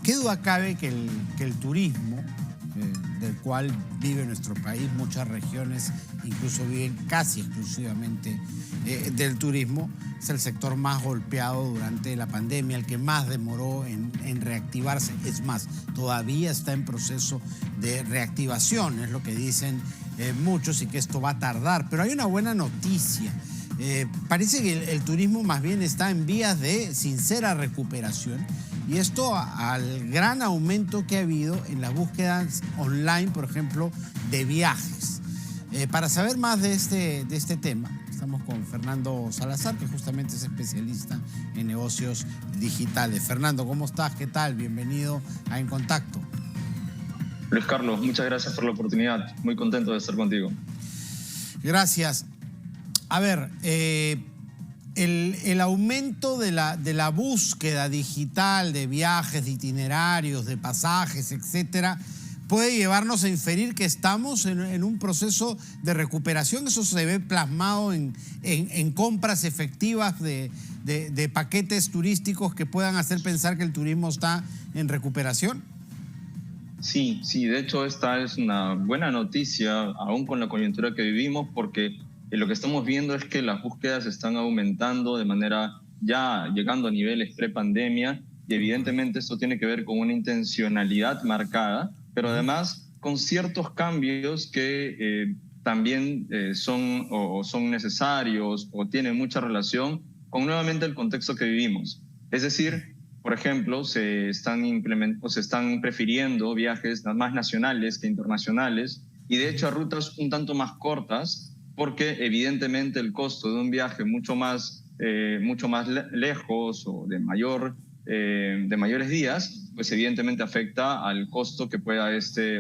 ¿Qué duda cabe que el turismo, del cual vive nuestro país, muchas regiones incluso viven casi exclusivamente del turismo, es el sector más golpeado durante la pandemia, el que más demoró en reactivarse? Es más, todavía está en proceso de reactivación, es lo que dicen muchos, y que esto va a tardar. Pero hay una buena noticia. Parece que el turismo más bien está en vías de sincera recuperación, y esto al gran aumento que ha habido en las búsquedas online, por ejemplo, de viajes. Para saber más de este tema, estamos con Fernando Salazar, que justamente es especialista en negocios digitales. Fernando, ¿cómo estás? ¿Qué tal? Bienvenido a En Contacto. Luis Carlos, muchas gracias por la oportunidad. Muy contento de estar contigo. Gracias. A ver, el aumento de la búsqueda digital de viajes, de itinerarios, de pasajes, etcétera, puede llevarnos a inferir que estamos en un proceso de recuperación. Eso se ve plasmado en compras efectivas de paquetes turísticos que puedan hacer pensar que el turismo está en recuperación. Sí, de hecho esta es una buena noticia, aún con la coyuntura que vivimos, porque lo que estamos viendo es que las búsquedas están aumentando de manera ya llegando a niveles pre-pandemia, y evidentemente esto tiene que ver con una intencionalidad marcada, pero además con ciertos cambios que también son necesarios o tienen mucha relación con nuevamente el contexto que vivimos. Es decir, por ejemplo, se están prefiriendo viajes más nacionales que internacionales, y de hecho a rutas un tanto más cortas, porque evidentemente el costo de un viaje mucho más lejos o de mayores días, pues evidentemente afecta al costo que pueda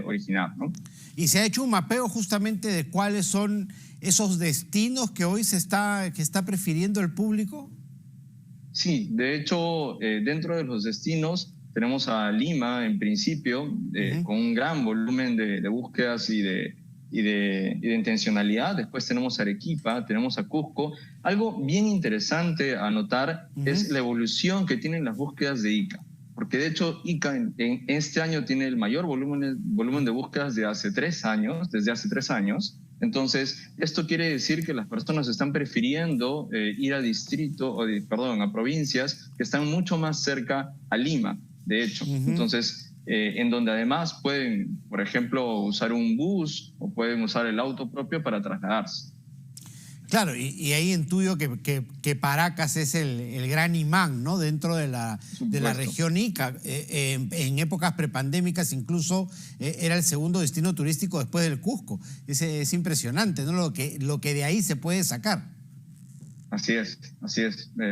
originar, ¿no? Y se ha hecho un mapeo justamente de cuáles son esos destinos que hoy que está prefiriendo el público. Sí, de hecho, dentro de los destinos tenemos a Lima, en principio, con un gran volumen de búsquedas y de intencionalidad. Después tenemos a Arequipa, tenemos a Cusco. Algo bien interesante a notar es la evolución que tienen las búsquedas de Ica. Porque de hecho Ica en este año tiene el mayor volumen de búsquedas desde hace 3 años. Entonces, esto quiere decir que las personas están prefiriendo ir a provincias que están mucho más cerca a Lima, de hecho. Entonces, en donde además pueden, por ejemplo, usar un bus o pueden usar el auto propio para trasladarse. Claro, y ahí intuyo que Paracas es el gran imán, ¿no? Dentro de la región Ica. En épocas prepandémicas incluso era el segundo destino turístico después del Cusco. Es impresionante, ¿no? Lo que de ahí se puede sacar. Así es,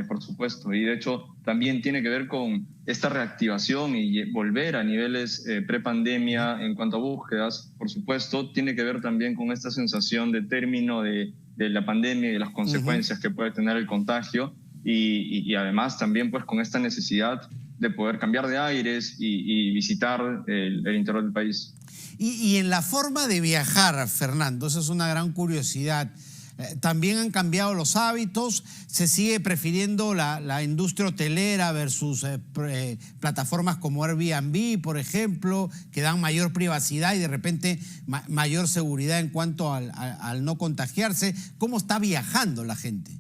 por supuesto. Y de hecho también tiene que ver con esta reactivación y volver a niveles prepandemia en cuanto a búsquedas. Por supuesto, tiene que ver también con esta sensación de término de la pandemia y de las consecuencias que puede tener el contagio, y además también pues con esta necesidad de poder cambiar de aires y visitar el interior del país. Y en la forma de viajar, Fernando, esa es una gran curiosidad. También han cambiado los hábitos, se sigue prefiriendo la industria hotelera versus plataformas como Airbnb, por ejemplo, que dan mayor privacidad y de repente mayor seguridad en cuanto al no contagiarse. ¿Cómo está viajando la gente?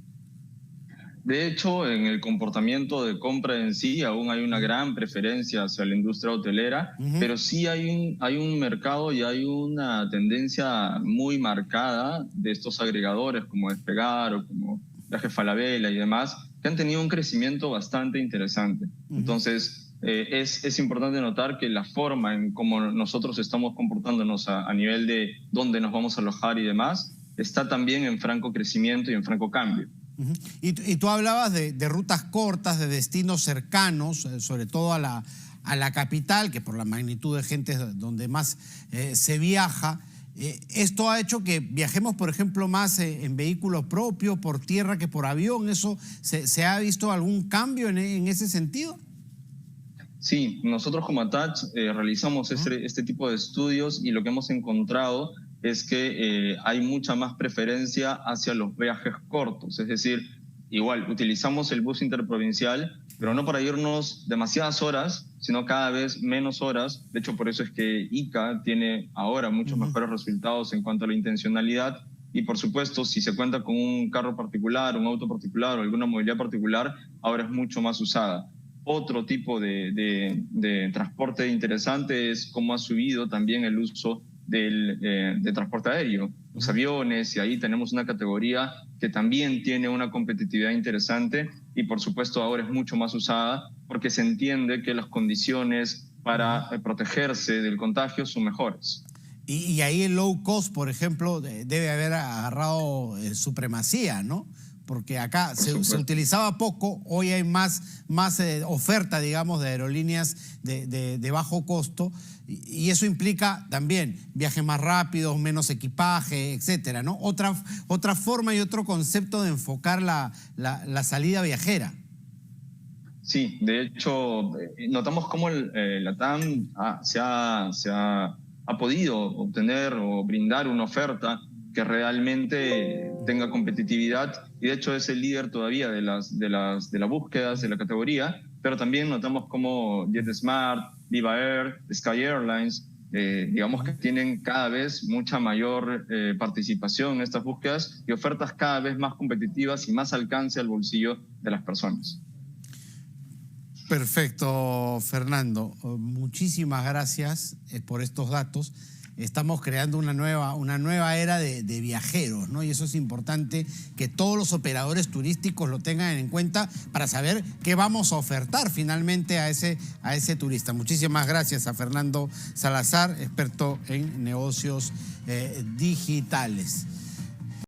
De hecho, en el comportamiento de compra en sí aún hay una gran preferencia hacia la industria hotelera, pero sí hay un mercado y hay una tendencia muy marcada de estos agregadores como Despegar o como Viajes Falabella y demás, que han tenido un crecimiento bastante interesante. Entonces, es importante notar que la forma en cómo nosotros estamos comportándonos a nivel de dónde nos vamos a alojar y demás, está también en franco crecimiento y en franco cambio. Y tú hablabas de rutas cortas, de destinos cercanos, sobre todo a la capital, que por la magnitud de gente es donde más se viaja. Esto ha hecho que viajemos, por ejemplo, más en vehículo propio, por tierra que por avión. ¿Eso se ha visto algún cambio en ese sentido? Sí, nosotros como Attach realizamos este tipo de estudios, y lo que hemos encontrado es que hay mucha más preferencia hacia los viajes cortos. Es decir, igual, utilizamos el bus interprovincial, pero no para irnos demasiadas horas, sino cada vez menos horas. De hecho, por eso es que Ica tiene ahora muchos mejores resultados en cuanto a la intencionalidad. Y por supuesto, si se cuenta con un carro particular, un auto particular o alguna movilidad particular, ahora es mucho más usada. Otro tipo de transporte interesante es cómo ha subido también el uso de transporte aéreo, los aviones, y ahí tenemos una categoría que también tiene una competitividad interesante y por supuesto ahora es mucho más usada porque se entiende que las condiciones para protegerse del contagio son mejores. Y ahí el low cost, por ejemplo, debe haber agarrado supremacía, ¿no? Porque acá se utilizaba poco, hoy hay más oferta, digamos, de aerolíneas de bajo costo, y eso implica también viajes más rápidos, menos equipaje, etcétera, ¿no? Otra forma y otro concepto de enfocar la salida viajera. Sí, de hecho, notamos cómo la TAM ha podido obtener o brindar una oferta que realmente tenga competitividad, y de hecho es el líder todavía de las búsquedas de la categoría, pero también notamos como JetSmart, Viva Air, Sky Airlines, digamos que tienen cada vez mucha mayor participación en estas búsquedas y ofertas cada vez más competitivas y más alcance al bolsillo de las personas. Perfecto, Fernando. Muchísimas gracias por estos datos. Estamos creando una nueva era de viajeros, ¿no? Y eso es importante que todos los operadores turísticos lo tengan en cuenta para saber qué vamos a ofertar finalmente a ese turista. Muchísimas gracias a Fernando Salazar, experto en negocios digitales.